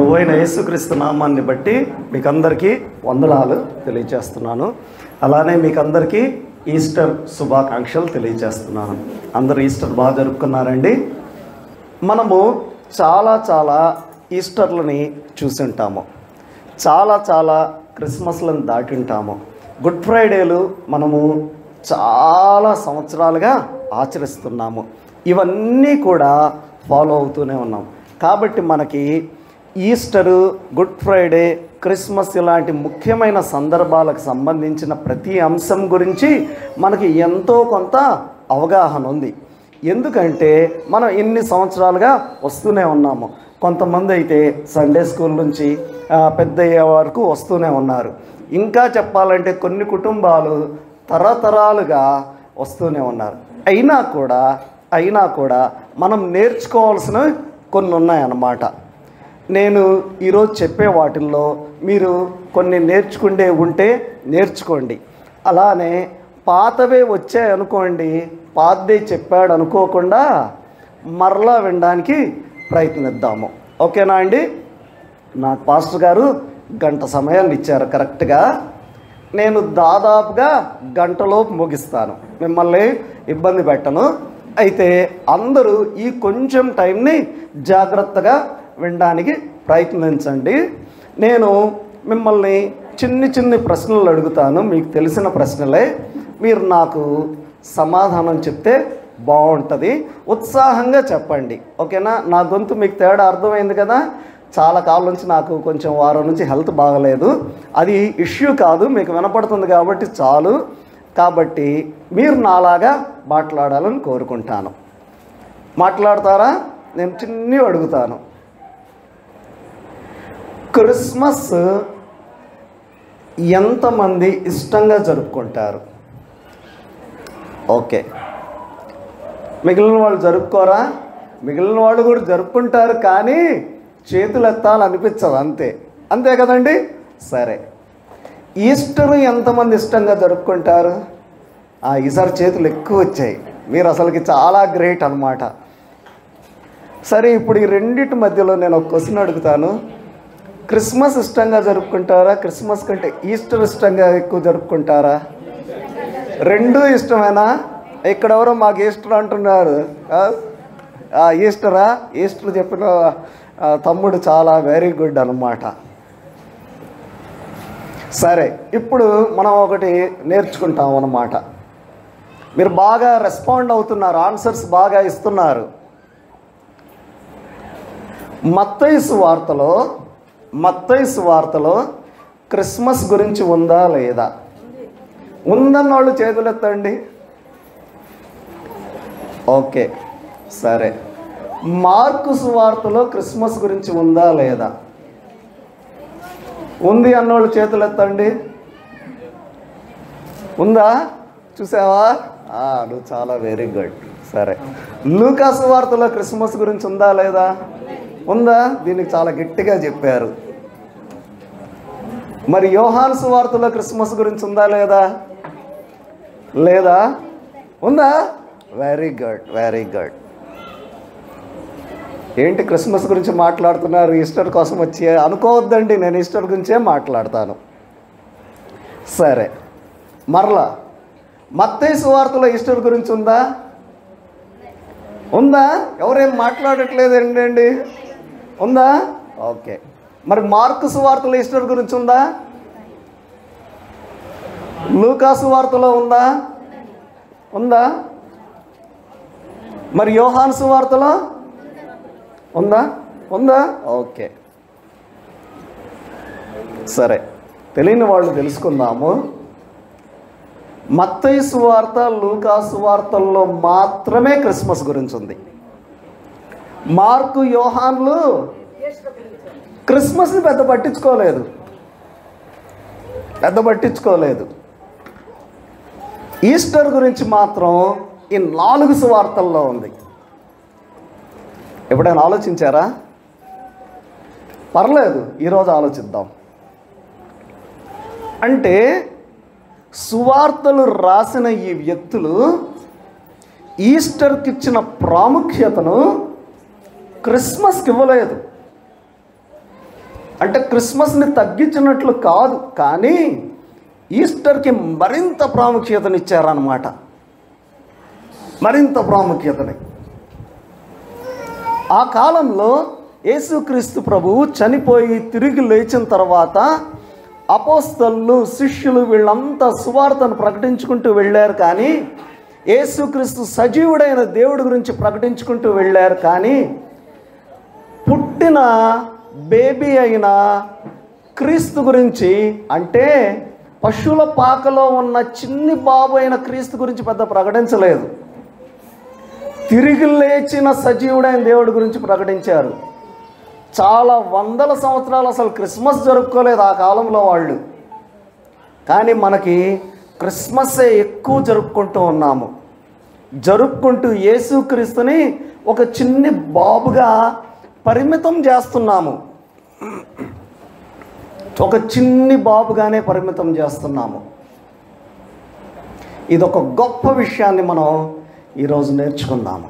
ప్రభువైన యేసుక్రీస్తు నామాన్ని బట్టి మీకందరికీ వందనాలు తెలియజేస్తున్నాను. అలానే మీకందరికీ ఈస్టర్ శుభాకాంక్షలు తెలియజేస్తున్నాను. అందరూ ఈస్టర్ బాగా జరుపుకున్నారండి. మనము చాలా ఈస్టర్లని చూసుంటాము, చాలా క్రిస్మస్లను దాటింటాము. గుడ్ ఫ్రైడేలు మనము చాలా సంవత్సరాలుగా ఆచరిస్తున్నాము. ఇవన్నీ కూడా ఫాలో అవుతూనే ఉన్నాం. కాబట్టి మనకి ఈస్టరు, గుడ్ ఫ్రైడే, క్రిస్మస్ ఇలాంటి ముఖ్యమైన సందర్భాలకు సంబంధించిన ప్రతి అంశం గురించి మనకి ఎంతో కొంత అవగాహన ఉంది. ఎందుకంటే మనం ఎన్ని సంవత్సరాలుగా వస్తూనే ఉన్నాము. కొంతమంది అయితే సండే స్కూల్ నుంచి పెద్ద అయ్యే వరకు వస్తూనే ఉన్నారు. ఇంకా చెప్పాలంటే కొన్ని కుటుంబాలు తరతరాలుగా వస్తూనే ఉన్నారు. అయినా కూడా మనం నేర్చుకోవాల్సినవి కొన్ని ఉన్నాయన్నమాట. నేను ఈరోజు చెప్పే వాటిల్లో మీరు కొన్ని ఉంటే నేర్చుకోండి. అలానే పాతవే వచ్చాయనుకోండి, పాతదే చెప్పాడు అనుకోకుండా మరలా వినడానికి ప్రయత్నిద్దాము. ఓకేనా అండి? నాకు పాస్టర్ గారు గంట సమయాన్ని ఇచ్చారు కరెక్ట్గా. నేను దాదాపుగా గంటలోపు ముగిస్తాను, మిమ్మల్ని ఇబ్బంది పెట్టను. అయితే అందరూ ఈ కొంచెం టైంని జాగ్రత్తగా వినడానికి ప్రయత్నించండి. నేను మిమ్మల్ని చిన్ని ప్రశ్నలు అడుగుతాను, మీకు తెలిసిన ప్రశ్నలే. మీరు నాకు సమాధానం చెప్తే బాగుంటుంది. ఉత్సాహంగా చెప్పండి, ఓకేనా? నా గొంతు మీకు తేడా అర్థమైంది కదా. చాలా కాలం నుంచి నాకు కొంచెం వారం నుంచి హెల్త్ బాగలేదు. అది ఇష్యూ కాదు, మీకు వినపడుతుంది కాబట్టి చాలు. కాబట్టి మీరు నాలాగా మాట్లాడాలని కోరుకుంటాను. మాట్లాడతారా? నేను చిన్ని అడుగుతాను. క్రిస్మస్ ఎంతమంది ఇష్టంగా జరుపుకుంటారు? ఓకే. మిగిలిన వాళ్ళు జరుపుకోరా? మిగిలిన వాళ్ళు కూడా జరుపుకుంటారు, కానీ చేతులు ఎత్తాలనిపించదు. అంతే కదండి? సరే, ఈస్టర్ ఎంతమంది ఇష్టంగా జరుపుకుంటారు? ఈసారి చేతులు ఎక్కువ వచ్చాయి. మీరు అసలుకి చాలా గ్రేట్ అన్నమాట. సరే, ఇప్పుడు ఈ రెండింటి మధ్యలో నేను ఒక క్వశ్చన్ అడుగుతాను. క్రిస్మస్ ఇష్టంగా జరుపుకుంటారా? క్రిస్మస్ కంటే ఈస్టర్ ఇష్టంగా ఎక్కువ జరుపుకుంటారా? రెండూ ఇష్టమేనా? ఇక్కడెవరో మాకు ఈస్టర్ అంటున్నారు. ఈస్టర్ చెప్పిన తమ్ముడు చాలా వెరీ గుడ్ అన్నమాట. సరే, ఇప్పుడు మనం ఒకటి నేర్చుకుంటాం అన్నమాట. మీరు బాగా రెస్పాండ్ అవుతున్నారు, ఆన్సర్స్ బాగా ఇస్తున్నారు. మత్తయి సువార్తలో క్రిస్మస్ గురించి ఉందా లేదా? ఉందన్నోళ్ళు చేతులు ఎత్తండి. ఓకే, సరే. మార్కు సువార్తలో క్రిస్మస్ గురించి ఉందా లేదా? ఉంది అన్నోళ్ళు చేతులు ఎత్తండి. ఉందా? చూసావా? నువ్వు చాలా వెరీ గుడ్. సరే, లూకా సువార్తలో క్రిస్మస్ గురించి ఉందా లేదా? ఉందా? దీనికి చాలా గట్టిగా చెప్పారు. మరి యోహాను సువార్తలో క్రిస్మస్ గురించి ఉందా లేదా? ఉందా? Very good. ఏంటి క్రిస్మస్ గురించి మాట్లాడుతున్నారు, ఈస్టర్ కోసం వచ్చి అనుకోవద్దండి. నేను ఈస్టర్ గురించే మాట్లాడతాను. సరే, మరలా మత్తయి సువార్తలో ఈస్టర్ గురించి ఉందా? ఎవరేం మాట్లాడట్లేదు ఏంటండి? ఉందా? ఓకే. మరి మార్కు సువార్తలో ఈస్టర్ గురించి ఉందా? లూకా సువార్తలో ఉందా? మరి యోహాను సువార్తలో ఉందా? ఓకే, సరే. తెలియని వాళ్ళు తెలుసుకుందాము. మత్తయి సువార్త, లూకా సువార్తల్లో మాత్రమే క్రిస్మస్ గురించి ఉంది. మార్కు, యోహాన్లు క్రిస్మస్ని పెద్ద పట్టించుకోలేదు. ఈస్టర్ గురించి మాత్రం ఈ 4 సువార్తల్లో ఉంది. ఎప్పుడైనా ఆలోచించారా? పర్లేదు, ఈరోజు ఆలోచిద్దాం. అంటే సువార్తలు రాసిన ఈ వ్యక్తులు ఈస్టర్కి ఇచ్చిన ప్రాముఖ్యతను క్రిస్మస్కి ఇవ్వలేదు. అంటే క్రిస్మస్ని తగ్గించినట్లు కాదు, కానీ ఈస్టర్కి మరింత ప్రాముఖ్యతనిచ్చారన్నమాట. మరింత ప్రాముఖ్యతని. ఆ కాలంలో యేసుక్రీస్తు ప్రభువు చనిపోయి తిరిగి లేచిన తర్వాత అపోస్తలులు, శిష్యులు వీళ్ళంతా సువార్తను ప్రకటించుకుంటూ వెళ్ళారు. కానీ యేసుక్రీస్తు సజీవుడైన దేవుడి గురించి ప్రకటించుకుంటూ వెళ్ళారు. కానీ పుట్టిన బేబీ అయిన క్రీస్తు గురించి, అంటే పశువుల పాకలో ఉన్న చిన్ని బాబు అయిన క్రీస్తు గురించి పెద్ద ప్రకటించలేదు. తిరిగి లేచిన సజీవుడైన దేవుడి గురించి ప్రకటించారు. చాలా వందల సంవత్సరాలు అసలు క్రిస్మస్ జరుపుకోలేదు ఆ కాలంలో వాళ్ళు. కానీ మనకి క్రిస్మస్సే ఎక్కువ జరుపుకుంటూ ఉన్నాము. జరుపుకుంటూ యేసుక్రీస్తుని ఒక చిన్ని బాబుగా పరిమితం చేస్తున్నాము. ఒక చిన్ని బాబుగానే పరిమితం చేస్తున్నాము. ఇదొక గొప్ప విషయాన్ని మనం ఈరోజు నేర్చుకుందాము.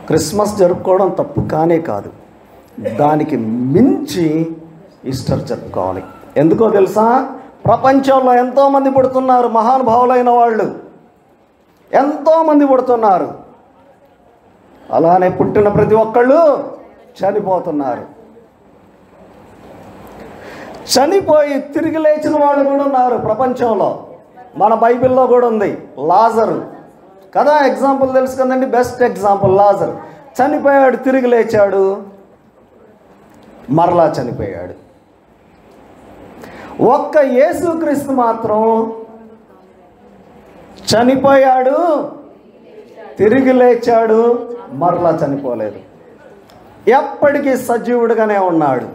క్రిస్మస్ జరుపుకోవడం తప్పు కానే కాదు, దానికి మించి ఈస్టర్ జరుపుకోవాలి. ఎందుకో తెలుసా? ప్రపంచంలో ఎంతోమంది పుడుతున్నారు, మహానుభావులైన వాళ్ళు ఎంతోమంది పుడుతున్నారు. అలానే పుట్టిన ప్రతి ఒక్కళ్ళు చనిపోతున్నారు. చనిపోయి తిరిగి లేచిన వాళ్ళు కూడా ఉన్నారు ప్రపంచంలో. మన బైబిల్లో కూడా ఉంది లాజరు కదా, ఎగ్జాంపుల్ తెలుసు కదండి, బెస్ట్ ఎగ్జాంపుల్ లాజరు. చనిపోయాడు, తిరిగి లేచాడు, మరలా చనిపోయాడు. ఒక్క యేసుక్రీస్తు మాత్రం చనిపోయాడు, తిరిగి లేచాడు, మరలా చనిపోలేదు. ఎప్పటికీ సజీవుడిగానే ఉన్నాడు.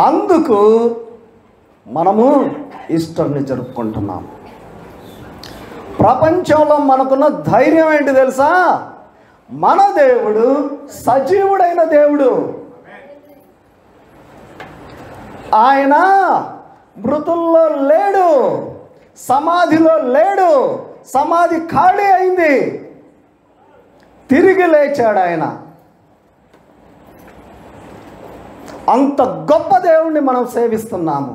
అందుకు మనము ఈస్టర్ని జరుపుకుంటున్నాము. ప్రపంచంలో మనకున్న ధైర్యం ఏంటి తెలుసా? మన దేవుడు సజీవుడైన దేవుడు. ఆయన మృతుల్లో లేడు, సమాధిలో లేడు, సమాధి ఖాళీ అయింది, తిరిగి లేచాడు ఆయన. అంత గొప్ప దేవుణ్ణి మనం సేవిస్తున్నాము.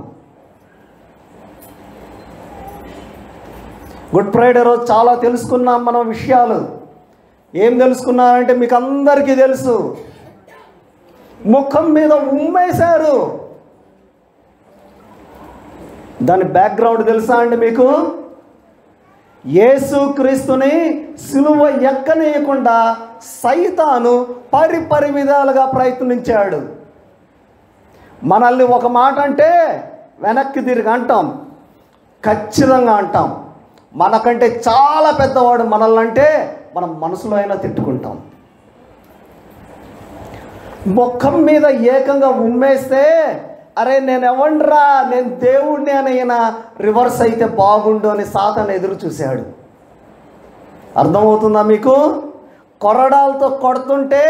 గుడ్ ఫ్రైడే రోజు చాలా తెలుసుకున్నాం మనం విషయాలు. ఏం తెలుసుకున్నారంటే మీకు అందరికీ తెలుసు, ముఖం మీద ఉమ్మేశారు. దాని బ్యాక్గ్రౌండ్ తెలుసా అండి మీకు? యేసుక్రీస్తుని సిలువ ఎక్కనీయకుండా సైతాను పరిపరి విధాలుగా ప్రయత్నించాడు. మనల్ని ఒక మాట అంటే వెనక్కి తిరిగి అంటాం, ఖచ్చితంగా అంటాం. మనకంటే చాలా పెద్దవాడు మనల్ని అంటే మనం మనసులో అయినా తిట్టుకుంటాం. ముఖం మీద ఏకంగా ఉమ్మేస్తే, అరే నేను ఎవడ్రా, నేను దేవుణ్ణి అని ఆయన రివర్స్ అయితే బాగుండు అని సాతాను ఎదురు చూశాడు. అర్థమవుతుందా మీకు? కొరడాలతో కొడుతుంటే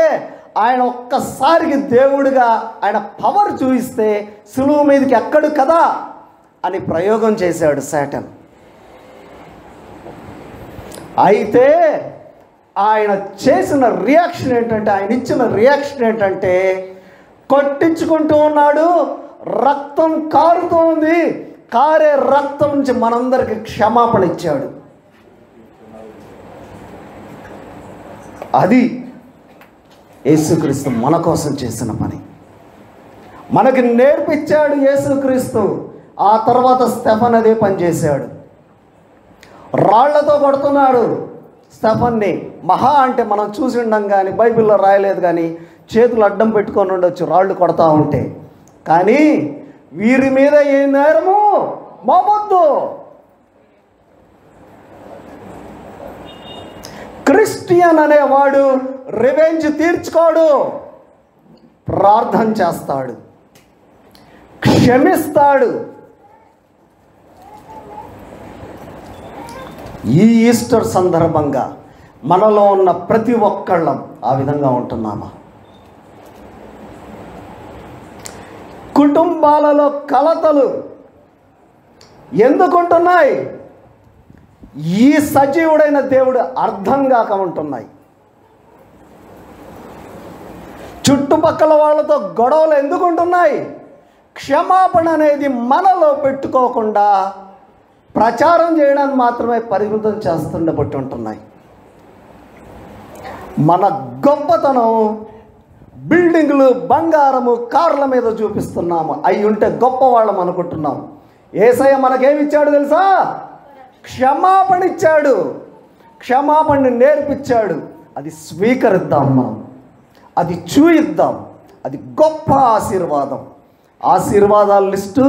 ఆయన ఒక్కసారికి దేవుడిగా ఆయన పవర్ చూపిస్తే సులువు మీదకి ఎక్కడు కదా అని ప్రయోగం చేశాడు సాతాను. అయితే ఆయన చేసిన రియాక్షన్ ఏంటంటే, ఆయన ఇచ్చిన రియాక్షన్ ఏంటంటే, కొట్టించుకుంటూ ఉన్నాడు, రక్తం కారుతూ ఉంది, కారే రక్తం నుంచి మనందరికి క్షమాపణ ఇచ్చాడు. అది యేసుక్రీస్తు మన కోసం చేసిన పని. మనకి నేర్పించాడు యేసుక్రీస్తు. ఆ తర్వాత స్టెఫన్ అదే పని చేశాడు. రాళ్లతో కొడుతున్నాడు స్టెఫన్ని. మహా అంటే మనం చూసి ఉండం కానీ బైబిల్లో రాయలేదు, కానీ చేతులు అడ్డం పెట్టుకొని ఉండొచ్చు రాళ్ళు కొడతా ఉంటే. కానీ వీరి మీద ఏ నేరము మోపొద్దు. క్రిస్టియన్ అనేవాడు రివెంజ్ తీర్చుకోడు, ప్రార్థన చేస్తాడు, క్షమిస్తాడు. ఈ ఈస్టర్ సందర్భంగా మనలో ఉన్న ప్రతి ఒక్కళ్ళం ఆ విధంగా ఉంటున్నామా? కుటుంబాలలో కలతలు ఎందుకుంటున్నాయి? ఈ సజీవుడైన దేవుడు అర్థం కాక ఉంటున్నాయి. చుట్టుపక్కల వాళ్ళతో గొడవలు ఎందుకు ఉంటున్నాయి? క్షమాపణ అనేది మనలో పెట్టుకోకుండా ప్రచారం చేయడానికి మాత్రమే పరిమితం చేస్తుండబట్టి ఉంటున్నాయి. మన గొప్పతనం బిల్డింగులు, బంగారము, కార్ల మీద చూపిస్తున్నాము. అవి ఉంటే గొప్పవాళ్ళం అనుకుంటున్నాం. యేసయ్య మనకేమిచ్చాడు తెలుసా? క్షమాపణ ఇచ్చాడు, క్షమాపణని నేర్పించాడు. అది స్వీకరిద్దాం, మనం అది చూయిద్దాం. అది గొప్ప ఆశీర్వాదం. ఆశీర్వాదాల లిస్టు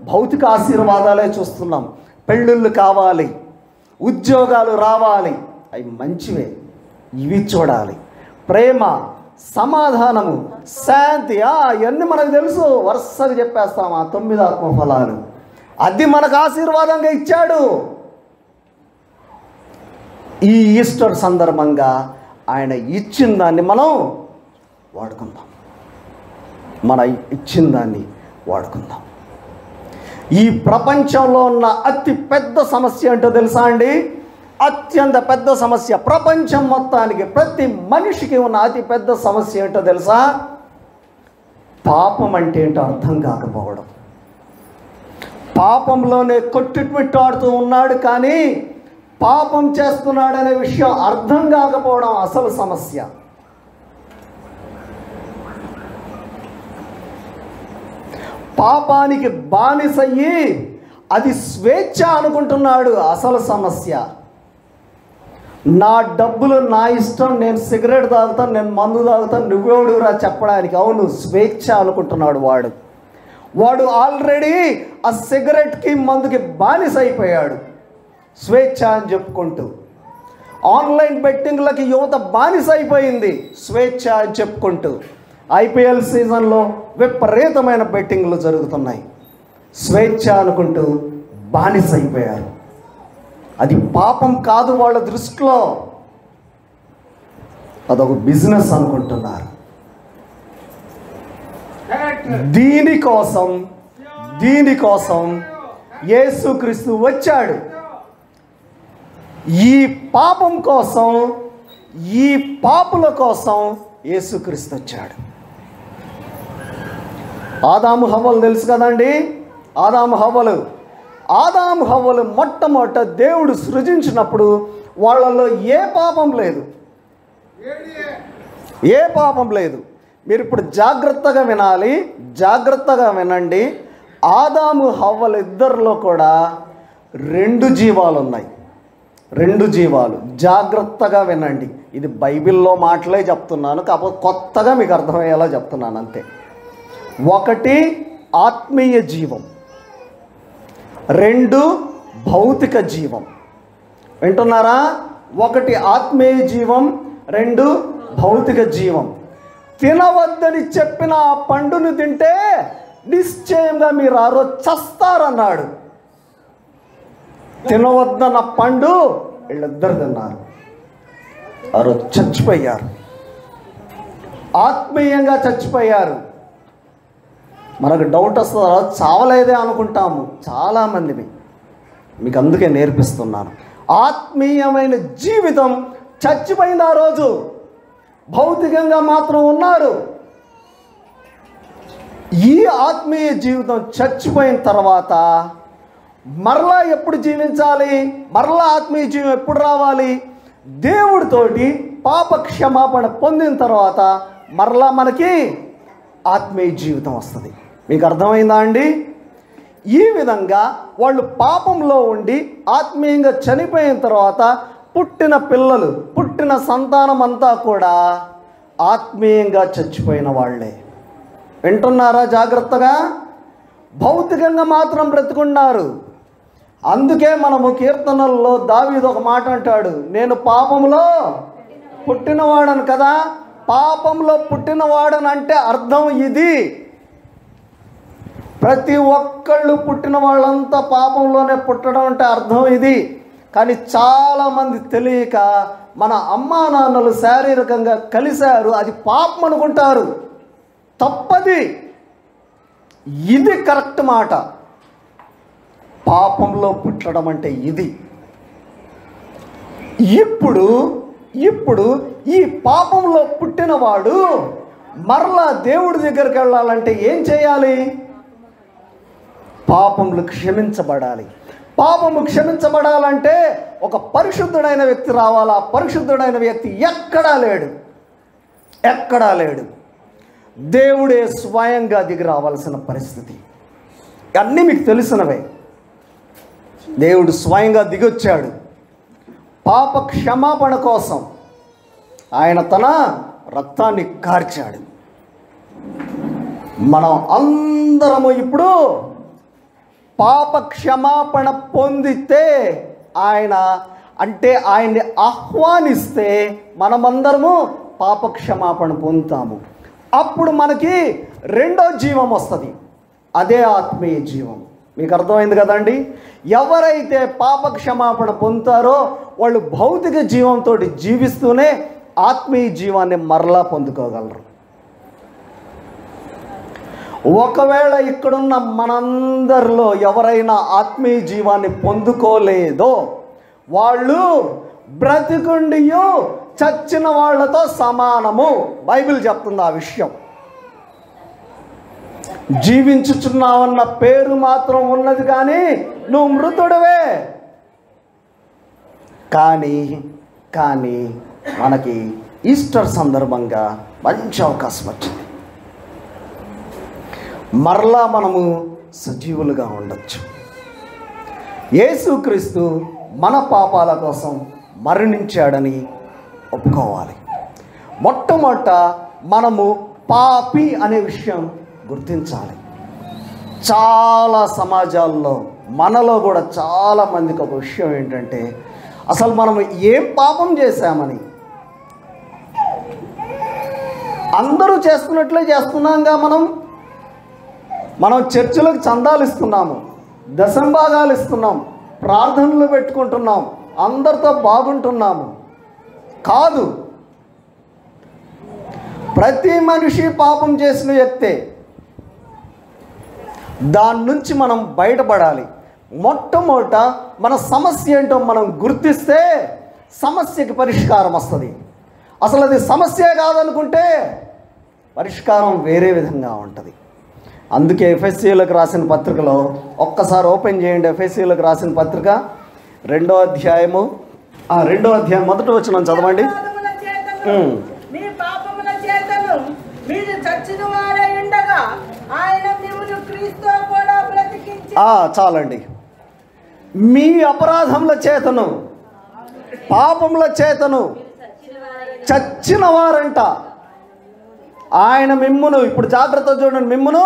భౌతిక ఆశీర్వాదాలే చూస్తున్నాం. పెళ్ళిళ్ళు కావాలి, ఉద్యోగాలు రావాలి, అవి మంచివే, ఇవి చూడాలి. ప్రేమ, సమాధానము, శాంతి, ఇవన్నీ మనకు తెలుసు, వరుసగా చెప్పేస్తాం. ఆ 9 ఆత్మఫలాలు అది మనకు ఆశీర్వాదంగా ఇచ్చాడు. ఈ ఈస్టర్ సందర్భంగా ఆయన ఇచ్చిన దాన్ని మనం వాడుకుందాం. మన ఇచ్చిన దాన్ని వాడుకుందాం. ఈ ప్రపంచంలో ఉన్న అతి పెద్ద సమస్య ఏంటో తెలుసా అండి? అత్యంత పెద్ద సమస్య, ప్రపంచం మొత్తానికి, ప్రతి మనిషికి ఉన్న అతి పెద్ద సమస్య ఏంటో తెలుసా? పాపం అంటే ఏంటో అర్థం కాకపోవడం. పాపంలోనే కొట్టుమిట్టాడుతూ ఉన్నాడు, కానీ పాపం చేస్తున్నాడనే విషయం అర్థం కాకపోవడం అసలు సమస్య. పాపానికి బానిసయ్యి అది స్వేచ్ఛ అనుకుంటున్నాడు, అసలు సమస్య. నా డబ్బులు నా ఇష్టం, నేను సిగరెట్ తాగుతాను, నేను మందు తాగుతాను, నువ్వెవడురా చెప్పడానికి? అవును, స్వేచ్ఛ అనుకుంటున్నాడు వాడు ఆల్రెడీ ఆ సిగరెట్కి, మందుకి బానిస అయిపోయాడు, స్వేచ్ఛ అని చెప్పుకుంటూ. ఆన్లైన్ బెట్టింగ్లకి యువత బానిస అయిపోయింది, స్వేచ్ఛ అని చెప్పుకుంటూ. ఐపీఎల్ సీజన్లో విపరీతమైన బెట్టింగ్లు జరుగుతున్నాయి, స్వేచ్ఛ అనుకుంటూ బానిస అయిపోయారు. అది పాపం కాదు వాళ్ళ దృష్టిలో, అదొక బిజినెస్ అనుకుంటున్నారు. దీనికోసం యేసుక్రీస్తు వచ్చాడు. ఈ పాపం కోసం, ఈ పాపుల కోసం యేసుక్రీస్తు వచ్చాడు. ఆదాము హవ్వలు తెలుసు కదండి? ఆదాము హవ్వలు మొట్టమొదట దేవుడు సృజించినప్పుడు వాళ్ళల్లో ఏ పాపం లేదు. మీరు ఇప్పుడు జాగ్రత్తగా వినాలి, జాగ్రత్తగా వినండి. ఆదాము హవ్వలు ఇద్దరిలో కూడా 2 జీవాలు ఉన్నాయి, 2 జీవాలు. జాగ్రత్తగా వినండి, ఇది బైబిల్లో మాటలే చెప్తున్నాను, కాకపోతే కొత్తగా మీకు అర్థమయ్యేలా చెప్తున్నాను అంతే. 1 ఆత్మీయ జీవం, 2 భౌతిక జీవం. వింటున్నారా? 1 ఆత్మీయ జీవం, 2 భౌతిక జీవం. తినవద్దని చెప్పిన ఆ పండును తింటే నిశ్చయంగా మీరు ఆ రోజు చస్తారన్నాడు. తినవద్దన్న పండు వీళ్ళిద్దరు తిన్నారు, ఆ రోజు చచ్చిపోయారు, ఆత్మీయంగా చచ్చిపోయారు. మనకు డౌట్ వస్తుంది, ఆ రోజు చావలేదే అనుకుంటాము చాలామంది. మీకు అందుకే నేర్పిస్తున్నాను. ఆత్మీయమైన జీవితం చచ్చిపోయింది ఆ రోజు, భౌతికంగా మాత్రం ఉన్నారు. ఈ ఆత్మీయ జీవితం చచ్చిపోయిన తర్వాత మరలా ఎప్పుడు జీవించాలి? మరలా ఆత్మీయ జీవం ఎప్పుడు రావాలి? దేవుడితోటి పాప క్షమాపణ పొందిన తర్వాత మరలా మనకి ఆత్మీయ జీవితం వస్తుంది. మీకు అర్థమైందా అండి? ఈ విధంగా వాళ్ళు పాపంలో ఉండి ఆత్మీయంగా చనిపోయిన తర్వాత పుట్టిన పిల్లలు, పుట్టిన సంతానం అంతా కూడా ఆత్మీయంగా చచ్చిపోయిన వాళ్ళే. వింటున్నారా జాగ్రత్తగా? భౌతికంగా మాత్రం బ్రతుకున్నారు. అందుకే మనము కీర్తనల్లో దావీదు ఒక మాట అంటాడు, నేను పాపంలో పుట్టినవాడను కదా. పాపంలో పుట్టినవాడని అంటే అర్థం ఇది. ప్రతి ఒక్కళ్ళు పుట్టిన వాళ్ళంతా పాపంలోనే పుట్టడం అంటే అర్థం ఇది. కానీ చాలామంది తెలియక మన అమ్మా నాన్నలు శారీరకంగా కలిశారు, అది పాపం అనుకుంటారు. తప్పది, ఇది కరెక్ట్ మాట. పాపంలో పుట్టడం అంటే ఇది. ఇప్పుడు ఈ పాపంలో పుట్టినవాడు మరలా దేవుడి దగ్గరికి వెళ్ళాలంటే ఏం చేయాలి? పాపములు క్షమించబడాలి. పాపము క్షమించబడాలంటే ఒక పరిశుద్ధుడైన వ్యక్తి రావాలి. ఆ పరిశుద్ధుడైన వ్యక్తి ఎక్కడా లేడు. దేవుడే స్వయంగా దిగి రావాల్సిన పరిస్థితి. అన్నీ మీకు తెలిసినవే. దేవుడు స్వయంగా దిగొచ్చాడు పాప క్షమాపణ కోసం. ఆయన తన రక్తాన్ని కార్చాడు. మనం అందరము ఇప్పుడు పాప క్షమాపణ పొందితే, ఆయన్ని ఆహ్వానిస్తే మనమందరము పాప క్షమాపణ పొందుతాము. అప్పుడు మనకి రెండో జీవం వస్తుంది. అదే ఆత్మీయ జీవం. మీకు అర్థమైంది కదండి? ఎవరైతే పాప క్షమాపణ పొందుతారో వాళ్ళు భౌతిక జీవంతో జీవిస్తూనే ఆత్మీయ జీవాన్ని మరలా పొందుకోగలరు. ఒకవేళ ఇక్కడున్న మనందరిలో ఎవరైనా ఆత్మీయ జీవాన్ని పొందుకోలేదో వాళ్ళు బ్రతికుండియో చచ్చిన వాళ్ళతో సమానము. బైబిల్ చెప్తుంది ఆ విషయం. జీవించుచున్నావన్న పేరు మాత్రం ఉన్నది, కానీ నువ్వు మృతుడివే. కానీ మనకి ఈస్టర్ సందర్భంగా మంచి అవకాశం వచ్చింది. మరలా మనము సజీవులుగా ఉండొచ్చు. యేసుక్రీస్తు మన పాపాల కోసం మరణించాడని ఒప్పుకోవాలి. మొట్టమొదట మనము పాపి అనే విషయం గుర్తించాలి. చాలా సమాజాల్లో మనలో కూడా చాలామందికి ఒక విషయం ఏంటంటే, అసలు మనం ఏం పాపం చేశామని. అందరూ చేస్తున్నట్లే చేస్తున్నాంగా. మనం చర్చిలకు చందాలు ఇస్తున్నాము, దశంభాగాలు ఇస్తున్నాం, ప్రార్థనలు పెట్టుకుంటున్నాం, అందరితో బాగుంటున్నాము. కాదు, ప్రతి మనిషి పాపం చేసిన వ్యక్తే. దాని నుంచి మనం బయటపడాలి. మొట్టమొదట మన సమస్య ఏంటో మనం గుర్తిస్తే సమస్యకి పరిష్కారం వస్తుంది. అసలు అది సమస్య కాదనుకుంటే పరిష్కారం వేరే విధంగా ఉంటుంది. అందుకే ఎఫెసీయులకు రాసిన పత్రికలో ఒక్కసారి ఓపెన్ చేయండి. ఎఫెసీయులకు రాసిన పత్రిక 2వ అధ్యాయము 2వ అధ్యాయం 1వ వచనం చదవండి. చాలండి. మీ అపరాధముల చేతను పాపముల చేతను చచ్చిన వారంట ఆయన మిమ్మును, ఇప్పుడు జాగ్రత్త చూడండి, మిమ్మును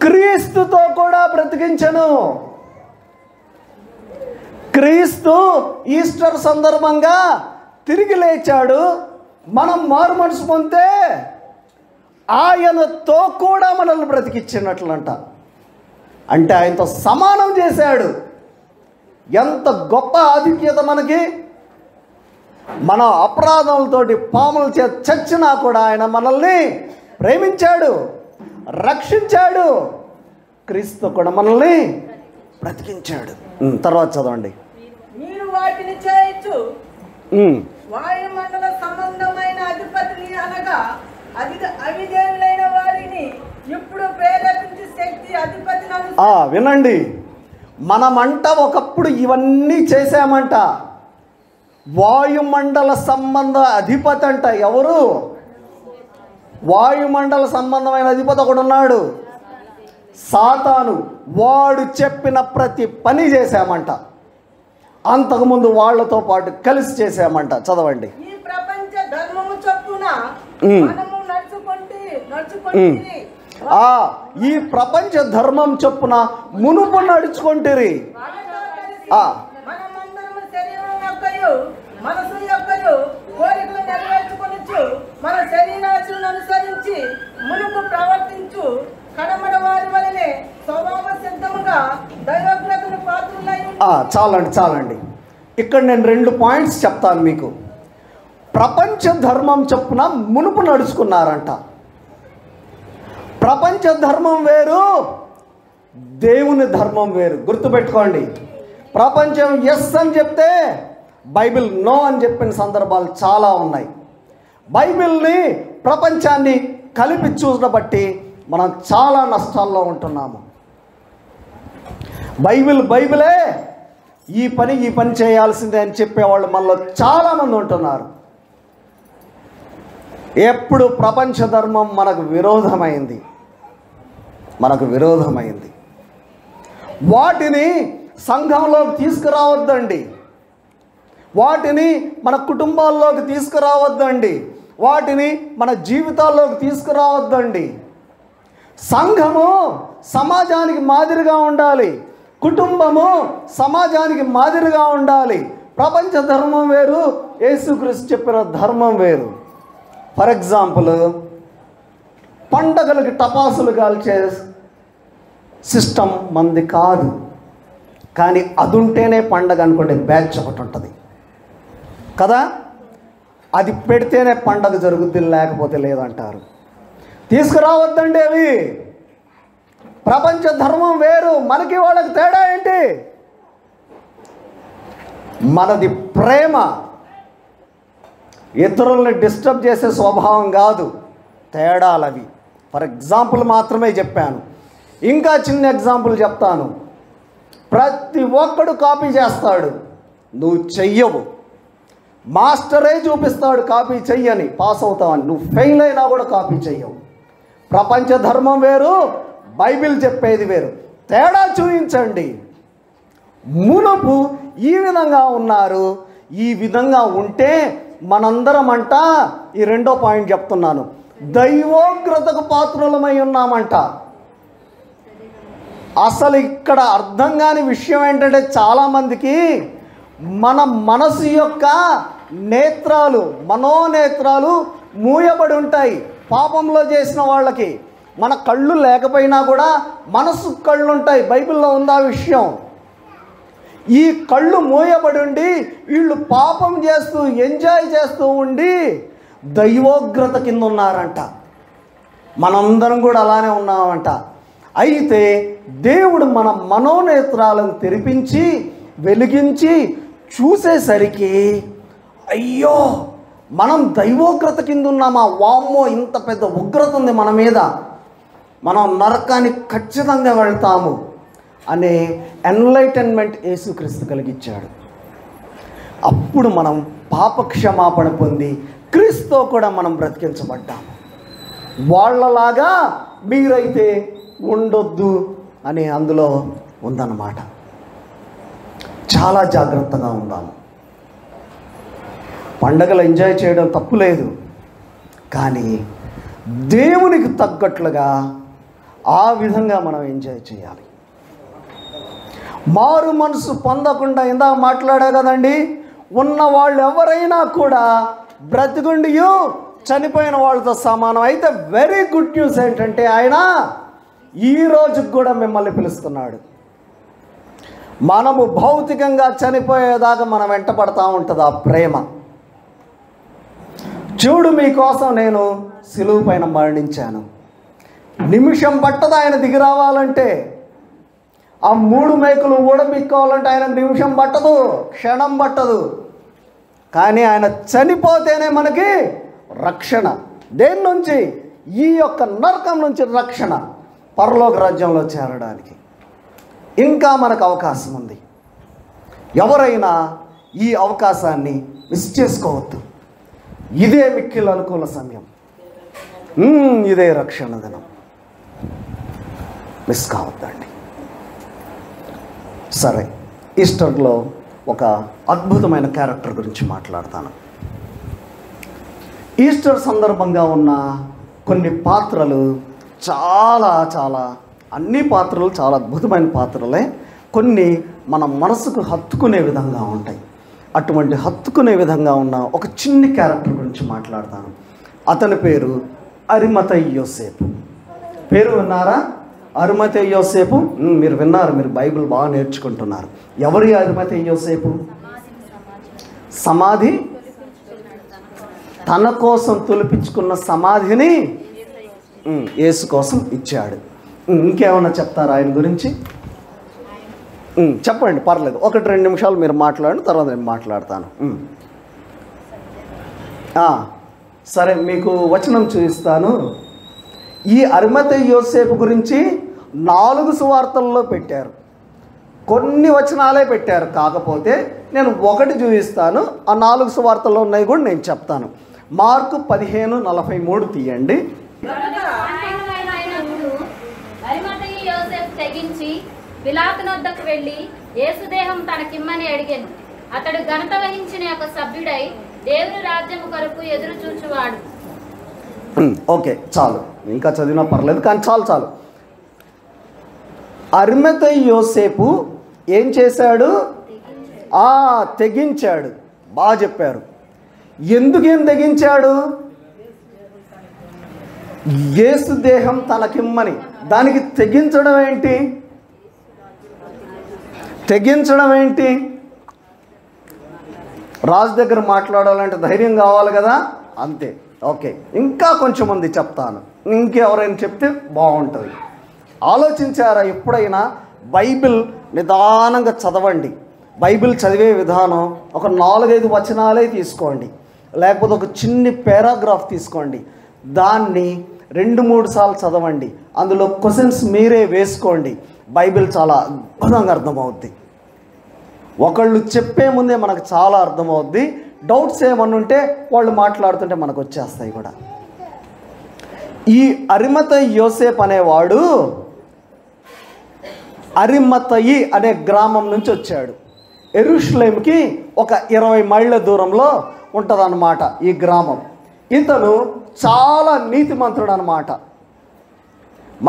క్రీస్తుతో కూడా బ్రతికించెను. క్రీస్తు ఈస్టర్ సందర్భంగా తిరిగి లేచాడు. మనం మారు మనసు పొందితే ఆయనతో కూడా మనల్ని బ్రతికించినట్లంట. అంటే ఆయనతో సమానం చేశాడు. ఎంత గొప్ప ఆధిక్యత మనకి! మన అపరాధములతోటి పాముల చేత చచ్చినా కూడా ఆయన మనల్ని ప్రేమించాడు, రక్షించాడు. క్రీస్తు కూడా మనల్ని బ్రతికించాడు. తర్వాత చదవండి. మీరు వాటిని చేయొచ్చు వాయుమండల సంబంధమైన అధిపతిని అనగా అవిధేయులైన వారిని ఇప్పుడు ప్రేరేపించి శక్తి అధిపతిని. వినండి, మనమంట ఒకప్పుడు ఇవన్నీ చేశామంట. వాయుమండల సంబంధ అధిపతి అంట. ఎవరు? వాయుమండల సంబంధమైన అధిపతి ఒకడు ఉన్నాడు, సాతాను. వాడు చెప్పిన ప్రతి పని చేశామంట. అంతకుముందు వాళ్ళతో పాటు కలిసి చేశామంట. చదవండి. ఈ ప్రపంచ ధర్మము చొప్పున మనము ఈ ప్రపంచ ధర్మం చొప్పున మునుపు నడుచుకుంటురి. మనసు యొక్కయు కోరికలు నెరవేర్చుకొనుచు మన శరీరాశలను అనుసరించి మునుపు ప్రవర్తించు కడమడ వారి వలనే స్వభావ సిద్ధముగా దైవజ్ఞతను పాత్రులై. చాలండి. ఇక్కడ నేను 2 పాయింట్స్ చెప్తాను మీకు. ప్రపంచ ధర్మం చొప్పున మునుపు నడుచుకున్నారంట. ప్రపంచ ధర్మం వేరు, దేవుని ధర్మం వేరు. గుర్తుపెట్టుకోండి. ప్రపంచం ఎస్ అని చెప్తే బైబిల్ నో అని చెప్పిన సందర్భాలు చాలా ఉన్నాయి. బైబిల్ని ప్రపంచాన్ని కలిపి చూడబట్టి బట్టి మనం చాలా నష్టాల్లో ఉంటున్నాము. బైబిలే ఈ పని చేయాల్సిందే అని చెప్పేవాళ్ళు మనలో చాలామంది ఉంటున్నారు. ఎప్పుడు ప్రపంచ ధర్మం మనకు విరోధమైంది. వాటిని సంఘంలోకి తీసుకురావద్దండి. వాటిని మన కుటుంబాల్లోకి తీసుకురావద్దండి. వాటిని మన జీవితాల్లోకి తీసుకురావద్దండి. సంఘము సమాజానికి మాదిరిగా ఉండాలి. కుటుంబము సమాజానికి మాదిరిగా ఉండాలి. ప్రపంచ ధర్మం వేరు, యేసుక్రీస్తు చెప్పిన ధర్మం వేరు. ఫర్ ఎగ్జాంపుల్, పండగలకి టపాసులు కాల్చే సిస్టమ్ మంది కాదు. కానీ అది ఉంటేనే పండగ అనుకోండి, బ్యాచ్ ఒకటి ఉంటుంది కదా, అది పెడితేనే పండగ జరుగుద్ది, లేకపోతే లేదంటారు. తీసుకురావద్దండి అవి. ప్రపంచ ధర్మం వేరు, మనకి వాళ్ళకి తేడా ఏంటి? మనది ప్రేమ, ఇతరుల్ని డిస్టర్బ్ చేసే స్వభావం కాదు. తేడాలవి. ఫర్ ఎగ్జాంపుల్ మాత్రమే చెప్పాను. ఇంకా చిన్న ఎగ్జాంపుల్ చెప్తాను. ప్రతి ఒక్కడు కాపీ చేస్తాడు, నువ్వు చెయ్యవు. మాస్టరే చూపిస్తాడు కాపీ చెయ్యని, పాస్ అవుతావని. నువ్వు ఫెయిల్ అయినా కూడా కాపీ చెయ్యవు. ప్రపంచ ధర్మం వేరు, బైబిల్ చెప్పేది వేరు. తేడా చూపించండి. మునుపు ఈ విధంగా ఉన్నారు, ఈ విధంగా ఉంటే మనందరం అంట, ఈ రెండో పాయింట్ చెప్తున్నాను, దైవోగ్రతకు పాత్రులమై ఉన్నామంట. అసలు ఇక్కడ అర్థం కాని విషయం ఏంటంటే, చాలామందికి మన మనసు యొక్క నేత్రాలు, మనోనేత్రాలు మూయబడి ఉంటాయి. పాపంలో చేసిన వాళ్ళకి మన కళ్ళు లేకపోయినా కూడా మనసు కళ్ళు ఉంటాయి. బైబిల్లో ఉంది ఆ విషయం. ఈ కళ్ళు మూయబడి ఉండి వీళ్ళు పాపం చేస్తూ ఎంజాయ్ చేస్తూ ఉండి దైవోగ్రత కింద ఉన్నారంట. మనందరం కూడా అలానే ఉన్నామంట. అయితే దేవుడు మన మనోనేత్రాలను తెరిపించి వెలిగించి చూసేసరికి, అయ్యో మనం దైవోగ్రత కింద ఉన్నామా, వామ్మో ఇంత పెద్ద ఉగ్రత ఉంది మన మీద, మనం నరకానికి ఖచ్చితంగా వెళ్తాము అనే ఎన్లైటన్మెంట్ యేసుక్రీస్తు కలిగించాడు. అప్పుడు మనం పాపక్షమాపణ పొంది క్రీస్తుతో కూడా మనం బ్రతికించబడ్డాము. వాళ్ళలాగా మీరైతే ఉండొద్దు అని అందులో ఉందన్నమాట. చాలా జాగ్రత్తగా ఉందాము. పండగలు ఎంజాయ్ చేయడం తప్పులేదు, కానీ దేవునికి తగ్గట్లుగా ఆ విధంగా మనం ఎంజాయ్ చేయాలి. మారు మనసు పొందకుండా, ఇందాక మాట్లాడా కదండి, ఉన్న వాళ్ళు ఎవరైనా కూడా బ్రతికుండియు చనిపోయిన వాళ్ళతో సమానం. అయితే వెరీ గుడ్ న్యూస్ ఏంటంటే, ఆయన ఈ రోజుకి కూడా మిమ్మల్ని పిలుస్తున్నాడు. మనము భౌతికంగా చనిపోయేదాకా మనం వెంటపడతా ఉంటుంది ఆ ప్రేమ. చూడు, మీకోసం నేను సిలువు పైన మరణించాను. నిమిషం పట్టదు ఆయన దిగి రావాలంటే. ఆ 3 మేకులు ఊడబిక్కోవాలంటే ఆయన నిమిషం పట్టదు, క్షణం పట్టదు. కానీ ఆయన చనిపోతేనే మనకి రక్షణ. దేని నుంచి? ఈ యొక్క నరకం నుంచి రక్షణ, పరలోక రాజ్యంలో చేరడానికి ఇంకా మనకు అవకాశం ఉంది. ఎవరైనా ఈ అవకాశాన్ని మిస్ చేసుకోవద్దు. ఇదే మిక్కిలి అనుకూల సమయం, ఇదే రక్షణ దినం. మిస్ కావద్దండి. సరే, ఈస్టర్లో ఒక అద్భుతమైన క్యారెక్టర్ గురించి మాట్లాడతాను. ఈస్టర్ సందర్భంగా ఉన్న కొన్ని పాత్రలు చాలా చాలా, అన్ని పాత్రలు చాలా అద్భుతమైన పాత్రలే. కొన్ని మన మనసుకు హత్తుకునే విధంగా ఉంటాయి. అటువంటి హత్తుకునే విధంగా ఉన్న ఒక చిన్ని క్యారెక్టర్ గురించి మాట్లాడతాను. అతని పేరు అరిమతయి యోసేపు. పేరు విన్నారా? అరిమతయి యోసేపు. మీరు విన్నారు, మీరు బైబిల్ బాగా నేర్చుకుంటున్నారు. ఎవరి అరిమతయి యోసేపు? సమాధి, తన కోసం తొలిపించుకున్న సమాధిని యేసు కోసం ఇచ్చాడు. ఇంకేమన్నా చెప్తారా ఆయన గురించి? చెప్పండి, పర్లేదు. 1-2 నిమిషాలు మీరు మాట్లాడండి, తర్వాత నేను మాట్లాడతాను. సరే, మీకు వచనం చూపిస్తాను. ఈ అరిమతయి యోసేపు గురించి 4 సువార్తల్లో పెట్టారు, కొన్ని వచనాలే పెట్టారు. కాకపోతే నేను ఒకటి చూపిస్తాను, ఆ 4 సువార్తల్లో ఉన్నాయి కూడా నేను చెప్తాను. మార్కు 15:43 తీయండి. అరిమతయి యోసేపు తెగించి పిలాతునొద్దకు వెళ్ళి యేసుదేహం తనకిమ్మని అడిగాను. అతడు ఘనత వహించిన ఒక సభ్యుడై దేవుని రాజ్యము కొరకు ఎదురు చూచువాడు. ఓకే, చాలు, ఇంకా చదివినా పర్లేదు, కానీ చాలు. అరిమతయి యోసేపు ఏం చేశాడు? తెగించాడు. బాగా చెప్పారు. ఎందుకేం తెగించాడు? యేసు దేహం తనకిమ్మని. దానికి తెగించడం ఏంటి? రాజు దగ్గర మాట్లాడాలంటే ధైర్యం కావాలి కదా, అంతే. ఓకే, ఇంకా కొంచెం మంది చెప్తాను, ఇంకెవరైనా చెప్తే బాగుంటుంది. ఆలోచించారా ఎప్పుడైనా? బైబిల్ నిదానంగా చదవండి. బైబిల్ చదివే విధానం ఒక 4-5 వచనాలే తీసుకోండి, లేకపోతే ఒక చిన్ని పారాగ్రాఫ్ తీసుకోండి, దాన్ని 2-3 సార్లు చదవండి. అందులో క్వశ్చన్స్ మీరే వేసుకోండి. బైబిల్ చాలా అద్భుతంగా అర్థమవుద్ది. ఒకళ్ళు చెప్పే ముందే మనకు చాలా అర్థమవుద్ది. డౌట్స్ ఏమన్నా ఉంటే వాళ్ళు మాట్లాడుతుంటే మనకు వచ్చేస్తాయి కూడా. ఈ అరిమతయి యోసేపు అనేవాడు అరిమతయి అనే గ్రామం నుంచి వచ్చాడు. యెరూషలేముకి ఒక 20 మైళ్ళ దూరంలో ఉంటుందన్నమాట ఈ గ్రామం. ఇతను చాలా నీతిమంతుడు అన్నమాట,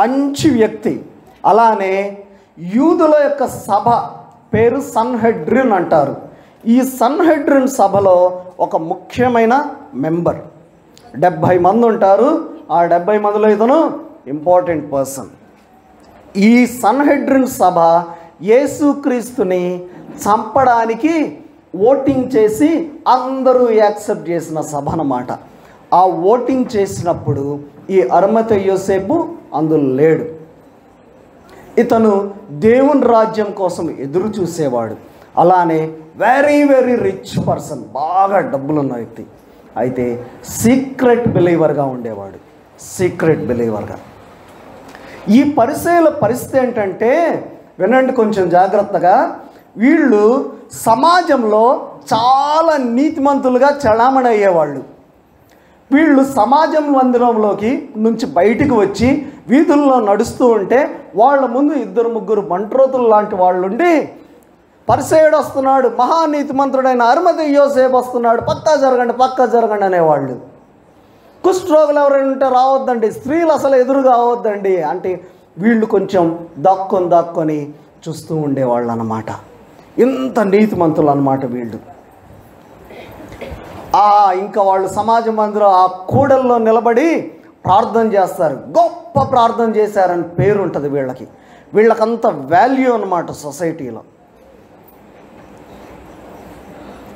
మంచి వ్యక్తి. అలానే యూదుల యొక్క సభ పేరు సన్హెడ్రిన్ అంటారు. ఈ సన్హెడ్రిన్ సభలో ఒక ముఖ్యమైన మెంబర్. 70 మంది ఉంటారు. ఆ 70 మందిలో ఇతను ఇంపార్టెంట్ పర్సన్. ఈ సన్హెడ్రిన్ సభ యేసుక్రీస్తుని చంపడానికి ఓటింగ్ చేసి అందరూ యాక్సెప్ట్ చేసిన సభ అన్నమాట. ఆ ఓటింగ్ చేసినప్పుడు ఈ అరిమతయి యోసేపు అందులో లేడు. ఇతను దేవుని రాజ్యం కోసం ఎదురు చూసేవాడు. అలానే వెరీ వెరీ రిచ్ పర్సన్, బాగా డబ్బులున్న వ్యక్తి. అయితే సీక్రెట్ బిలీవర్గా ఉండేవాడు, సీక్రెట్ బిలీవర్గా. ఈ పరిసయ్యుల పరిస్థితి ఏంటంటే, వినండి కొంచెం జాగ్రత్తగా, వీళ్ళు సమాజంలో చాలా నీతిమంతులుగా చలామణి అయ్యేవాళ్ళు. వీళ్ళు సమాజం మందిరంలోకి నుంచి బయటికి వచ్చి వీధుల్లో నడుస్తూ ఉంటే వాళ్ళ ముందు 2-3 బంట్రోతులు లాంటి వాళ్ళు ఉండి, పరిసయ్యుడు వస్తున్నాడు, మహానీతిమంతుడైన అరిమతయి యోసేపు వస్తున్నాడు, పక్కా జరగండి అనేవాళ్ళు. కుష్ఠరోగులు ఎవరైనా ఉంటే రావద్దండి, స్త్రీలు అసలు ఎదురు కావద్దండి అంటే వీళ్ళు కొంచెం దాక్కొని చూస్తూ ఉండేవాళ్ళు అన్నమాట. ఇంత నీతిమంతులు అన్నమాట వీళ్ళు. ఇంకా వాళ్ళు సమాజ మందిరం ఆ కూడల్లో నిలబడి ప్రార్థన చేస్తారు. గొప్ప ప్రార్థన చేశారని పేరు ఉంటుంది వీళ్ళకి. వీళ్ళకంత వాల్యూ అన్నమాట సొసైటీలో.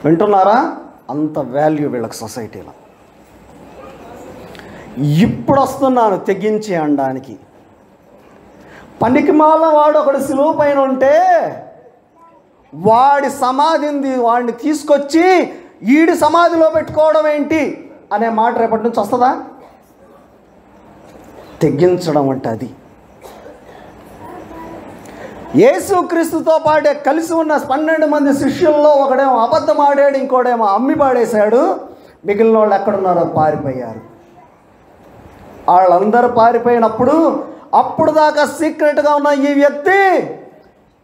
వింటున్నారా? అంత వాల్యూ వీళ్ళకి సొసైటీలో. ఇప్పుడు వస్తున్నాను తెగించి అనడానికి. పనికిమాల వాడు ఒకడు సిలువ పైన ఉంటే వాడి సమాధిని వాడిని తీసుకొచ్చి ఈడి సమాధిలో పెట్టుకోవడం ఏంటి అనే మాట రేపటి నుంచి వస్తుందా? తెగించడం అంటే అది. యేసుక్రీస్తుతో పాటే కలిసి ఉన్న 12 మంది శిష్యుల్లో ఒకడేమో అబద్ధం ఆడాడు, ఇంకోడేమో అమ్మి పాడేశాడు. మిగిలిన వాళ్ళు ఎక్కడున్నారో పారిపోయారు. వాళ్ళందరూ పారిపోయినప్పుడు అప్పుడు దాకా సీక్రెట్గా ఉన్న ఈ వ్యక్తి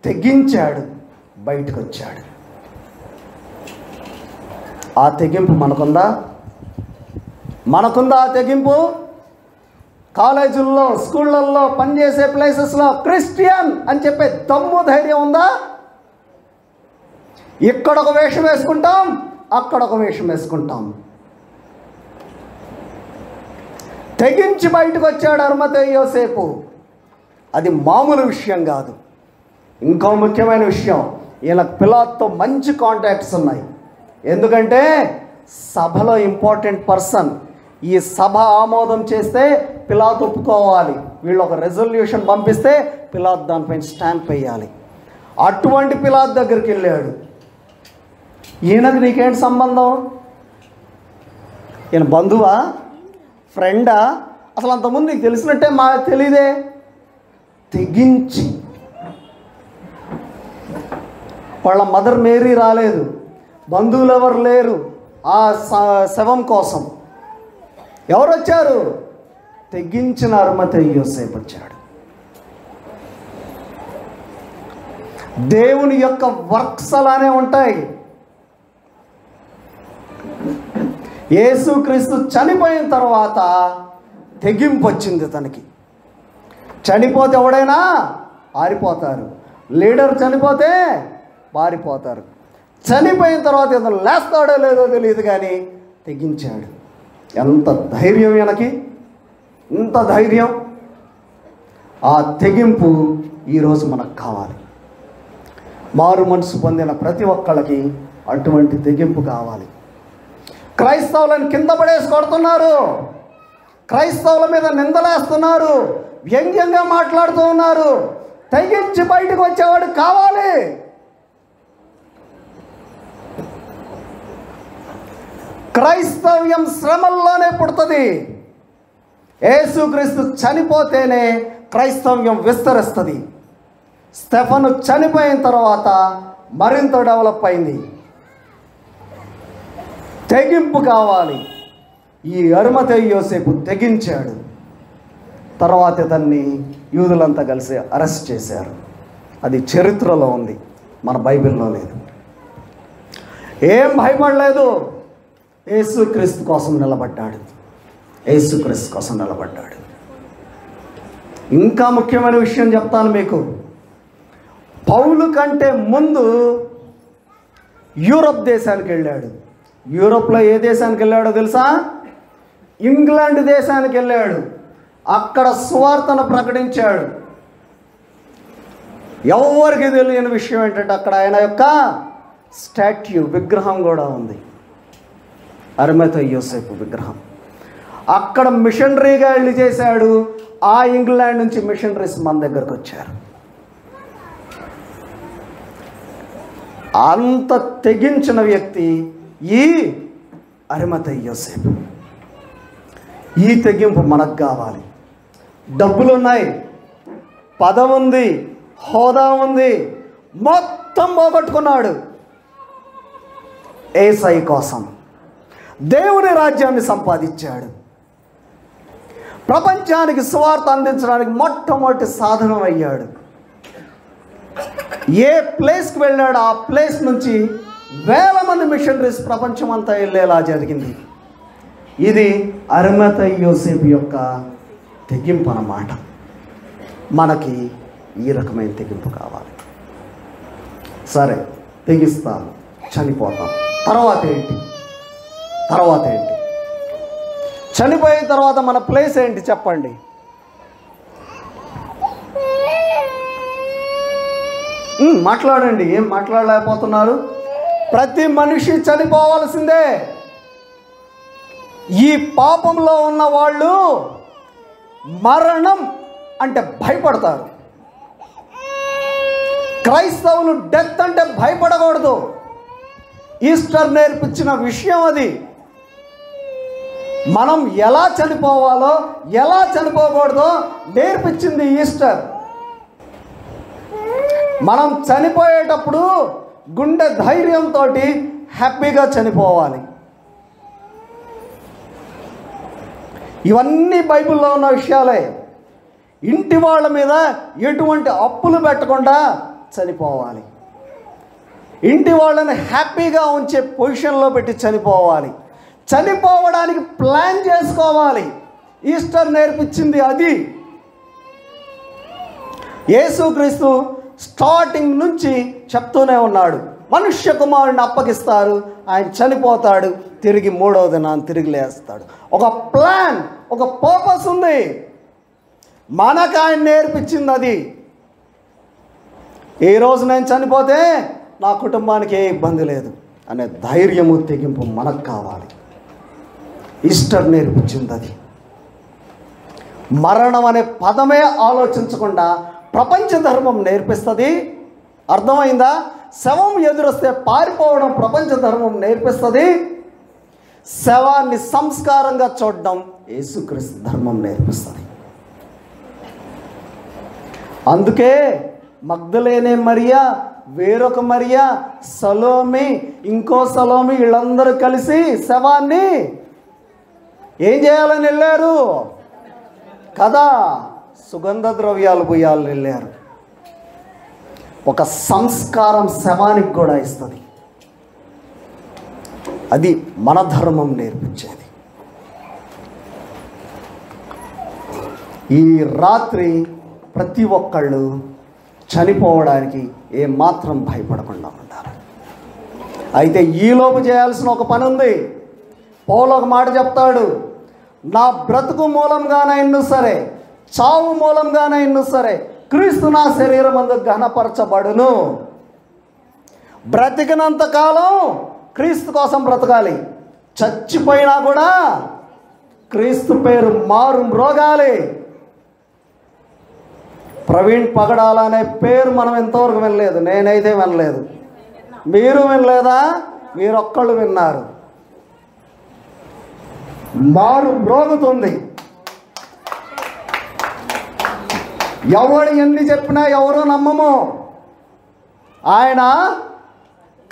తెగించాడు, బయటకు వచ్చాడు. ఆ తెగింపు మనకుందా? ఆ తెగింపు? కాలేజీల్లో, స్కూళ్ళల్లో, పనిచేసే ప్లేసెస్లో క్రిస్టియన్ అని చెప్పే దమ్ము ధైర్యం ఉందా? ఇక్కడ ఒక వేషం వేసుకుంటాం, అక్కడ ఒక వేషం వేసుకుంటాం. తెగించి బయటకు వచ్చాడు అరిమతయి యోసేపు. అది మామూలు విషయం కాదు. ఇంకో ముఖ్యమైన విషయం, ఈయనకు పిలాతుతో మంచి కాంటాక్ట్స్ ఉన్నాయి. ఎందుకంటే సభలో ఇంపార్టెంట్ పర్సన్. ఈ సభ ఆమోదం చేస్తే పిలాతు ఒప్పుకోవాలి, వీళ్ళు ఒక రెజల్యూషన్ పంపిస్తే పిలాతు దానిపైన స్టాంప్ వేయాలి. అటువంటి పిలాతు దగ్గరికి వెళ్ళాడు. ఈయనకు నీకేంటి సంబంధం? ఈయన బంధువా, ఫ్రెండా? అసలు అంతకుముందు నీకు తెలిసినట్టే మా తెలీదే. తెగించి, వాళ్ళ మదర్ మేరీ రాలేదు, బంధువులు ఎవరు లేరు ఆ శవం కోసం. ఎవరు వచ్చారు? తెగించిన అరిమతయి యోసేపు వచ్చాడు. దేవుని యొక్క వర్క్స్ అలానే ఉంటాయి. యేసుక్రీస్తు చనిపోయిన తర్వాత తెగింపు వచ్చింది తనకి. చనిపోతే ఎవడైనా ఆరిపోతారు, లీడర్ చనిపోతే పారిపోతారు. చనిపోయిన తర్వాత ఇతను లేస్తాడో లేదో తెలియదు కానీ తెగించాడు. ఎంత ధైర్యం ఈయనకి, ఎంత ధైర్యం! ఆ తెగింపు ఈరోజు మనకు కావాలి. మారు మనసు పొందిన ప్రతి ఒక్కళ్ళకి అటువంటి తెగింపు కావాలి. క్రైస్తవులను కింద పడేసి కొడుతున్నారు, క్రైస్తవుల మీద నిందలేస్తున్నారు, వ్యంగ్యంగా మాట్లాడుతూ ఉన్నారు. తెగించి బయటకు వచ్చేవాడు కావాలి. క్రైస్తవ్యం శ్రమల్లోనే పుడుతుంది. యేసుక్రీస్తు చనిపోతేనే క్రైస్తవ్యం విస్తరిస్తుంది. స్టెఫను చనిపోయిన తర్వాత మరింత డెవలప్ అయింది. తెగింపు కావాలి. ఈ అరిమతయి యోసేపు తెగించాడు. తర్వాత ఇతన్ని యూదులంతా కలిసి అరెస్ట్ చేశారు. అది చరిత్రలో ఉంది, మన బైబిల్లో లేదు. ఏం భయపడలేదు. యేసుక్రీస్తు కోసం నిలబడ్డాడు. యేసుక్రీస్తు కోసం నిలబడ్డాడు. ఇంకా ముఖ్యమైన విషయం చెప్తాను మీకు. పౌలు కంటే ముందు యూరప్ దేశానికి వెళ్ళాడు. యూరోప్లో ఏ దేశానికి వెళ్ళాడో తెలుసా? ఇంగ్లాండ్ దేశానికి వెళ్ళాడు. అక్కడ సువార్తను ప్రకటించాడు. ఎవరికి తెలియని విషయం ఏంటంటే అక్కడ ఆయన యొక్క స్టాట్యూ, విగ్రహం కూడా ఉంది. అరిమతయి యోసేపు విగ్రహం. అక్కడ మిషనరీగా వెళ్ళి చేశాడు. ఆ ఇంగ్లాండ్ నుంచి మిషనరీస్ మన దగ్గరకు వచ్చారు. అంత తెగించిన వ్యక్తి ఈ అరిమతయి యోసేపు. ఈ తెగింపు మనకు కావాలి. డబ్బులు ఉన్నాయి, పదవి ఉంది, హోదా ఉంది, మొత్తం పోగొట్టుకున్నాడు యేసయ్య కోసం. దేవుని రాజ్యాన్ని సంపాదించాడు. ప్రపంచానికి సువార్త అందించడానికి మొట్టమొదటి సాధనం అయ్యాడు. ఏ ప్లేస్కి వెళ్ళాడు ఆ ప్లేస్ నుంచి వేల మంది మిషనరీస్ ప్రపంచం అంతా వెళ్ళేలా జరిగింది. ఇది అరిమతయి యోసేపు యొక్క తెగింపు అన్నమాట. మనకి ఈ రకమైన తెగింపు కావాలి. సరే, తెగిస్తాను, చనిపోతాం. తర్వాత ఏంటి? చనిపోయిన తర్వాత మన ప్లేస్ ఏంటి చెప్పండి? మాట్లాడండి. ఏం మాట్లాడలేకపోతున్నారు? ప్రతి మనిషి చనిపోవాల్సిందే. ఈ పాపంలో ఉన్న వాళ్ళు మరణం అంటే భయపడతారు. క్రైస్తవులు డెత్ అంటే భయపడకూడదు. ఈస్టర్ నేర్పించిన విషయం అది. మనం ఎలా చనిపోవాలో, ఎలా చనిపోకూడదో నేర్పించింది ఈస్టర్. మనం చనిపోయేటప్పుడు గుండె ధైర్యంతో హ్యాపీగా చనిపోవాలి. ఇవన్నీ బైబిల్లో ఉన్న విషయాలే. ఇంటి వాళ్ళ మీద ఎటువంటి అప్పులు పెట్టకుండా చనిపోవాలి. ఇంటి వాళ్ళని హ్యాపీగా ఉంచే పొజిషన్లో పెట్టి చనిపోవాలి. చనిపోవడానికి ప్లాన్ చేసుకోవాలి. ఈస్టర్ నేర్పించింది అది. యేసుక్రీస్తు స్టార్టింగ్ నుంచి చెప్తూనే ఉన్నాడు, మనుష్య కుమారుడిని అప్పగిస్తారు, ఆయన చనిపోతాడు, తిరిగి మూడవ దినాన్ని తిరిగి లేస్తాడు. ఒక ప్లాన్, ఒక పర్పస్ ఉంది. మనకు ఆయన నేర్పించింది అది. ఈ రోజు నేను చనిపోతే నా కుటుంబానికి ఏ ఇబ్బంది లేదు అనే ధైర్యము, తెగింపు మనకు కావాలి. ఈస్టర్ నేర్పించింది అది. మరణం అనే పదమే ఆలోచించకుండా ప్రపంచ ధర్మం నేర్పిస్తుంది. అర్థమైందా? శవం ఎదురొస్తే పారిపోవడం ప్రపంచ ధర్మం నేర్పిస్తుంది. శవాన్ని సంస్కారంగా చూడడం యేసుక్రీస్తు ధర్మం నేర్పిస్తుంది. అందుకే మగ్దలేనే మరియా, వేరొక మరియా, సలోమి, ఇంకో సలోమి, వీళ్ళందరూ కలిసి శవాన్ని ఏం చేయాలని వెళ్ళారు కదా, సుగంధ ద్రవ్యాలు పోయాలని వెళ్ళారు. ఒక సంస్కారం శవానికి కూడా ఇస్తుంది. అది మన ధర్మం నేర్పించేది. ఈ రాత్రి ప్రతి ఒక్కళ్ళు చనిపోవడానికి ఏమాత్రం భయపడకుండా ఉండాలి. అయితే ఈలోపు చేయాల్సిన ఒక పని ఉంది. పౌలు ఒక మాట చెప్తాడు, నా బ్రతుకు మూలంగానైనా సరే, చావు మూలంగానైనా సరే, క్రీస్తు నా శరీరం అందు ఘనపరచబడును. బ్రతికినంత కాలం క్రీస్తు కోసం బ్రతకాలి. చచ్చిపోయినా కూడా క్రీస్తు పేరు మారు మ్రోగాలి. ప్రవీణ్ పగడాల అనే పేరు మనం ఎంతవరకు వినలేదు. నేనైతే వినలేదు. మీరు వినలేదా? మీరొక్కళ్ళు విన్నారు. మారు మ్రోగుతుంది. ఎవడు ఎన్ని చెప్పినా ఎవరు నమ్మము. ఆయన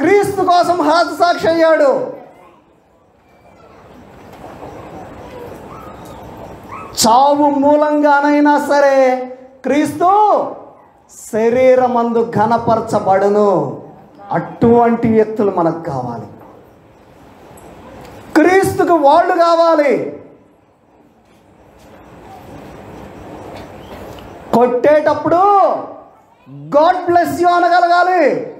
క్రీస్తు కోసం హతసాక్షి అయ్యాడు. చావు మూలంగానైనా సరే క్రీస్తు శరీరమందు ఘనపరచబడును. అటువంటి వ్యక్తులు మనకు కావాలి. క్రీస్తుకు వాళ్ళు కావాలి. కొట్టేటప్పుడు గాడ్ బ్లెస్ యూ అనగలగాలి.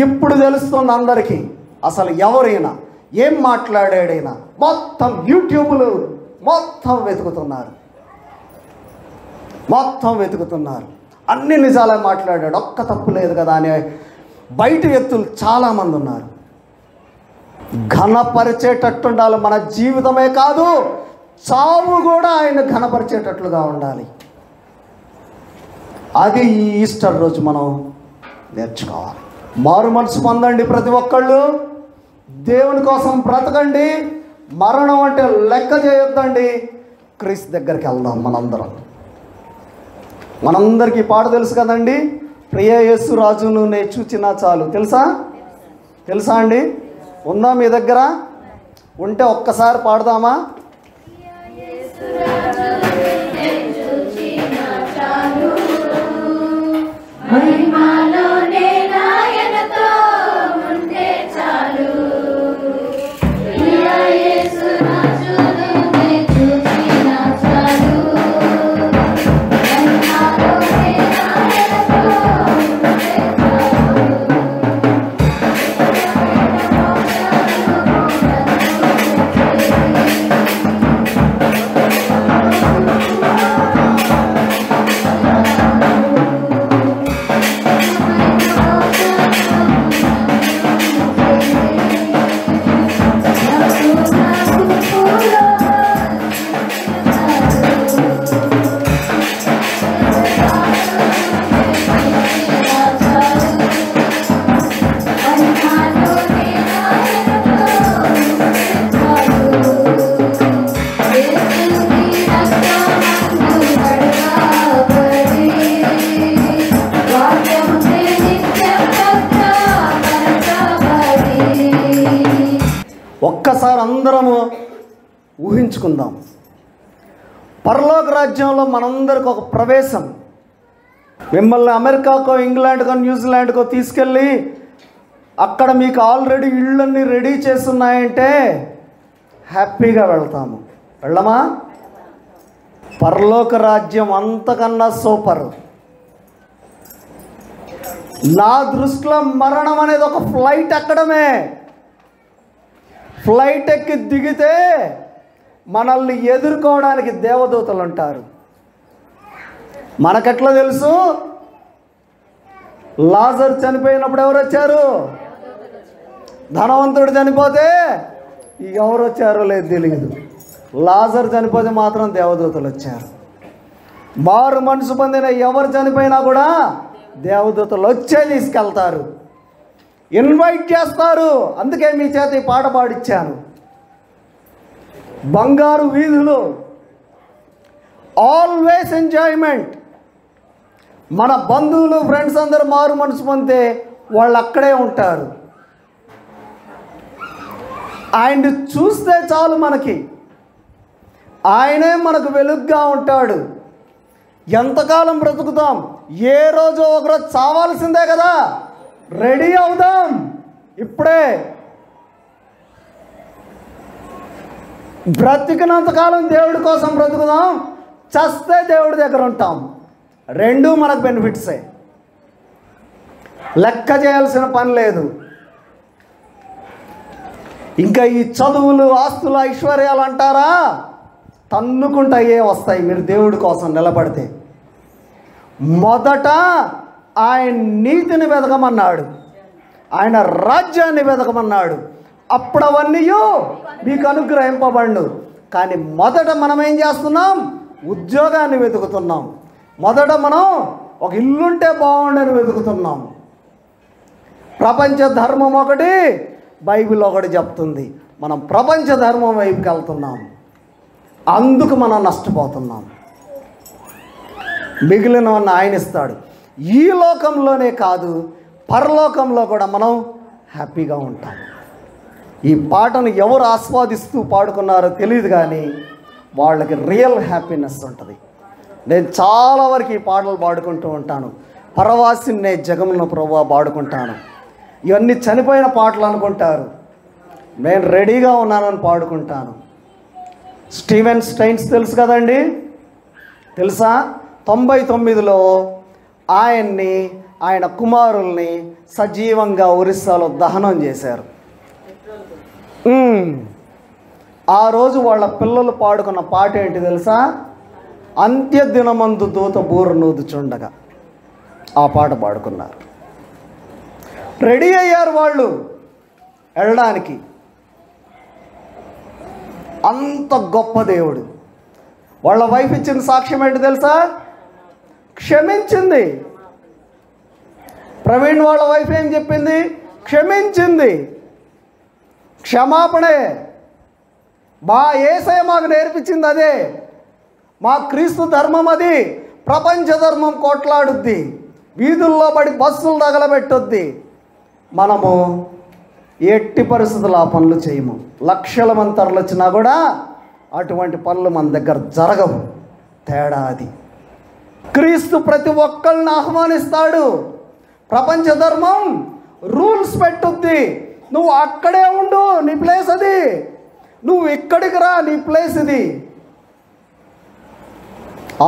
ఇప్పుడు తెలుస్తుంది అందరికీ అసలు ఎవరైనా ఏం మాట్లాడాడైనా. మొత్తం యూట్యూబ్లు మొత్తం వెతుకుతున్నారు. అన్ని నిజాలే మాట్లాడాడు, ఒక్క తప్పు లేదు కదా అని బయట వ్యక్తులు చాలామంది ఉన్నారు. ఘనపరిచేటట్టు ఉండాలి. మన జీవితమే కాదు, చావు కూడా ఆయన ఘనపరిచేటట్లుగా ఉండాలి. అది ఈ ఈస్టర్ రోజు మనం నేర్చుకోవాలి. మారు మనసు పొందండి ప్రతి ఒక్కళ్ళు. దేవుని కోసం బ్రతకండి. మరణం అంటే లెక్క చేయొద్దండి. క్రీస్తు దగ్గరికి వెళ్దాం మనందరికీ పాట తెలుసు కదండి. ప్రియ యేసు రాజును నే చూచినా చాలు. తెలుసా అండి? ఉందా మీ దగ్గర? ఉంటే ఒక్కసారి పాడదామా? ఒక్కసారి అందరము ఊహించుకుందాం. పరలోక రాజ్యంలో మనందరికి ఒక ప్రవేశం. మిమ్మల్ని అమెరికాకో, ఇంగ్లాండ్కో, న్యూజిలాండ్కో తీసుకెళ్ళి అక్కడ మీకు ఆల్రెడీ ఇళ్ళన్నీ రెడీ చేస్తున్నాయంటే హ్యాపీగా వెళ్తాము. వెళ్ళమా? పరలోక రాజ్యం అంతకన్నా సూపర్. నా దృష్టిలో మరణం అనేది ఒక ఫ్లైట్ ఎక్కడమే. ఫ్లైట్ ఎక్కి దిగితే మనల్ని ఎదుర్కోవడానికి దేవదూతలు ఉంటారు. మనకెట్లా తెలుసు? లాజర్ చనిపోయినప్పుడు ఎవరు వచ్చారు? ధనవంతుడు చనిపోతే ఎవరు వచ్చారో లేదు తెలియదు. లాజర్ చనిపోతే మాత్రం దేవదూతలు వచ్చారు. మారు మనసు పొందిన ఎవరు చనిపోయినా కూడా దేవదూతలు వచ్చే తీసుకెళ్తారు. ఇన్వైట్ చేస్తారు. అందుకే మీ చేత ఈ పాట పాడిచ్చాను. బంగారు వీధులు, ఆల్వేస్ ఎంజాయ్మెంట్. మన బంధువులు ఫ్రెండ్స్ అందరూ మారు మనసు పొందితే వాళ్ళు అక్కడే ఉంటారు. ఆయన్ని చూస్తే చాలు మనకి, ఆయనే మనకు వెలుగుగా ఉంటాడు. ఎంతకాలం బ్రతుకుతాం? ఏ రోజు ఒకరోజు చావాల్సిందే కదా. రెడీ అవుదాం ఇప్పుడే. బ్రతికినంతకాలం దేవుడి కోసం బ్రతుకుదాం, చస్తే దేవుడి దగ్గర ఉంటాం. రెండూ మనకు బెనిఫిట్సే, లెక్క చేయాల్సిన పని లేదు. ఇంకా ఈ చదువులు, ఆస్తులు, ఐశ్వర్యాలు అంటారా, తన్నుకుంటాయే వస్తాయి మీరు దేవుడి కోసం నిలబడితే. మొదట ఆయన నీతిని వెతకమన్నాడు, ఆయన రాజ్యాన్ని వెతకమన్నాడు. అప్పుడు అవన్నీ మీకు అనుగ్రహింపబడు. కానీ మొదట మనం ఏం చేస్తున్నాం? ఉద్యోగాన్ని వెతుకుతున్నాం. మొదట మనం ఒక ఇల్లుంటే బాగుండని వెతుకుతున్నాం. ప్రపంచ ధర్మం ఒకటి, బైబిల్ ఒకటి చెప్తుంది. మనం ప్రపంచ ధర్మం వైపుకి వెళ్తున్నాం, అందుకు మనం నష్టపోతున్నాం. మిగిలినవన్నీ ఆయన ఇస్తాడు. ఈ లోకంలోనే కాదు, పరలోకంలో కూడా మనం హ్యాపీగా ఉంటాం. ఈ పాటను ఎవరు ఆస్వాదిస్తూ పాడుకున్నారో తెలియదు, కానీ వాళ్ళకి రియల్ హ్యాపీనెస్ ఉంటుంది. నేను చాలా వరకు ఈ పాటలు పాడుకుంటూ ఉంటాను. పరవాసిన్నే జగమున ప్రభువా పాడుకుంటాను. ఇవన్నీ చనిపోయిన పాటలు అనుకుంటారు, నేను రెడీగా ఉన్నానని పాడుకుంటాను. స్టీవెన్ స్టైన్స్ తెలుసు కదండి, తెలుసా? 99లో ఆయన్ని, ఆయన కుమారుల్ని సజీవంగా ఒరిస్సాలో దహనం చేశారు. ఆ రోజు వాళ్ళ పిల్లలు పాడుకున్న పాట ఏంటి తెలుసా? అంత్యదినమందు దూత బూర నూదుచుండగా ఆ పాట పాడుకున్నారు. రెడీ అయ్యారు వాళ్ళు వెళ్ళడానికి. అంత గొప్ప దేవుడు. వాళ్ళ వైఫ్ ఇచ్చిన సాక్ష్యం ఏంటి తెలుసా? క్షమించింది. ప్రవీణ్ వాళ్ళ వైఫ్ ఏం చెప్పింది? క్షమించింది. క్షమాపణే మా యేసయ్య మాకు నేర్పించింది, అదే మా క్రీస్తు ధర్మం. అది ప్రపంచ ధర్మం కొట్లాడుద్ది, వీధుల్లో పడి బస్సులు తగలబెట్టొద్ది. మనము ఎట్టి పరిస్థితులు ఆ పనులు చేయము. లక్షల మంది తరలు వచ్చినా కూడా అటువంటి పనులు మన దగ్గర జరగవు. తేడా అది. క్రీస్తు ప్రతి ఒక్కరిని ఆహ్వానిస్తాడు. ప్రపంచ ధర్మం రూల్స్ పెట్టుద్ది. నువ్వు అక్కడే ఉండు, నీ ప్లేస్ అది. నువ్వు ఇక్కడికి రా, నీ ప్లేస్ ఇది.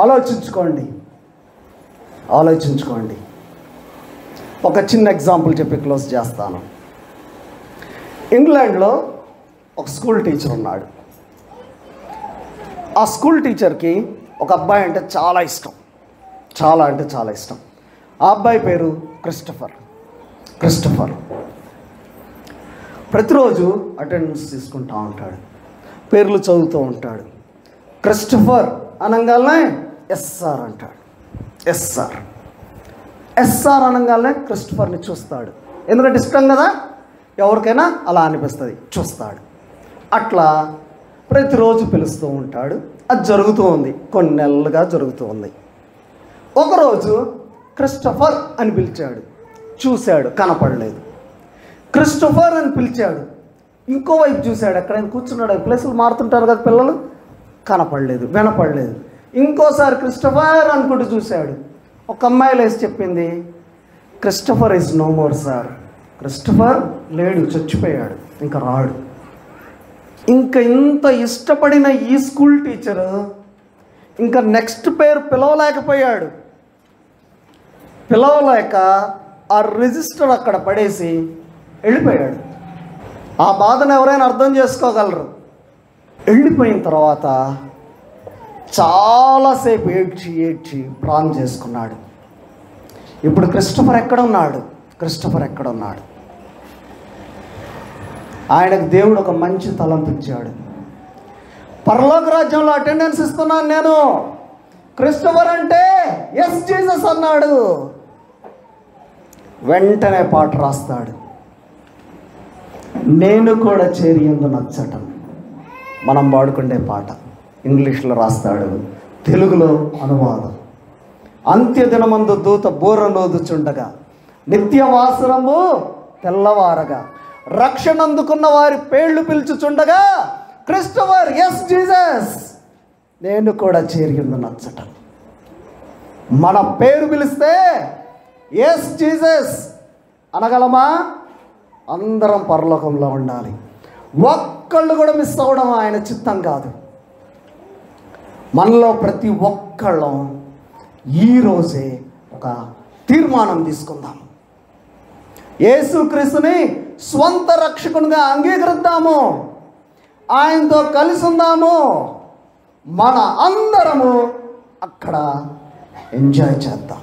ఆలోచించుకోండి, ఆలోచించుకోండి. ఒక చిన్న ఎగ్జాంపుల్ చెప్పి క్లోజ్ చేస్తాను. ఇంగ్లాండ్లో ఒక స్కూల్ టీచర్ ఉన్నాడు. ఆ స్కూల్ టీచర్కి ఒక అబ్బాయి అంటే చాలా ఇష్టం, చాలా అంటే చాలా ఇష్టం. ఆ అబ్బాయి పేరు క్రిస్టఫర్. ప్రతిరోజు అటెండెన్స్ తీసుకుంటూ ఉంటాడు, పేర్లు చదువుతూ ఉంటాడు. క్రిస్టఫర్ అనగానే ఎస్ఆర్ అంటాడు. ఎస్ఆర్ అనగానే క్రిస్టఫర్ని చూస్తాడు. ఎందుకంటే ఇష్టం కదా, ఎవరికైనా అలా అనిపిస్తుంది, చూస్తాడు. అట్లా ప్రతిరోజు పిలుస్తూ ఉంటాడు. అది జరుగుతూ ఉంది, కొన్ని నెలలుగా జరుగుతూ ఉంది. ఒకరోజు క్రిస్టఫర్ అని పిలిచాడు, చూశాడు, కనపడలేదు. క్రిస్టఫర్ అని పిలిచాడు, ఇంకోవైపు చూశాడు, ఎక్కడైనా కూర్చున్నాడు. ప్లేసులు మారుతుంటారు కదా పిల్లలు, కనపడలేదు, వినపడలేదు. ఇంకోసారి క్రిస్టఫర్ అనుకుంటూ చూశాడు. ఒక అమ్మాయి లేసి చెప్పింది, Christopher is no more sir. Christopher లేడు, చచ్చిపోయాడు, ఇంకా రాడు. ఇంకా ఇంత ఇష్టపడిన ఈ స్కూల్ టీచరు ఇంకా నెక్స్ట్ పేరు పిలవలేకపోయాడు. పిలవలేక ఆ రిజిస్టర్ అక్కడ పడేసి వెళ్ళిపోయాడు. ఆ బాధను ఎవరైనా అర్థం చేసుకోగలరు. వెళ్ళిపోయిన తర్వాత చాలాసేపు ఏడ్చి ప్రాణం చేసుకున్నాడు. ఇప్పుడు క్రిస్టఫర్ ఎక్కడున్నాడు? ఆయనకు దేవుడు ఒక మంచి తలంపు ఇచ్చాడు. పరలోక రాజ్యంలో అటెండెన్స్ ఇస్తున్నాను నేను. క్రిస్టఫర్ అంటే ఎస్ జీసస్ అన్నాడు. వెంటనే పాట రాస్తాడు. నేను కూడా చేరియందు నచ్చటం. మనం పాడుకునే పాట ఇంగ్లీష్లో రాస్తాడు, తెలుగులో అనువాదం. అంత్యదినమందు దూత బూరలోదుచుండగా, నిత్యవాసరము తెల్లవారగా, రక్షణ అందుకున్న వారి పేర్లు పిలుచుచుండగా, క్రిస్టోఫర్ ఎస్ జీసస్ నేను కూడా చేరియందు నచ్చటం. మన పేరు పిలిస్తే ఎస్ జీసస్ అనగలమా? అందరం పరలోకంలో ఉండాలి. ఒక్కళ్ళు కూడా మిస్ అవ్వడం ఆయన చిత్తం కాదు. మనలో ప్రతి ఒక్కళ్ళం ఈరోజే ఒక తీర్మానం తీసుకుందాం. యేసుక్రీస్తుని స్వంత రక్షకునిగా అంగీకరిద్దాము, ఆయనతో కలిసి ఉందాము, మన అందరము అక్కడ ఎంజాయ్ చేద్దాం.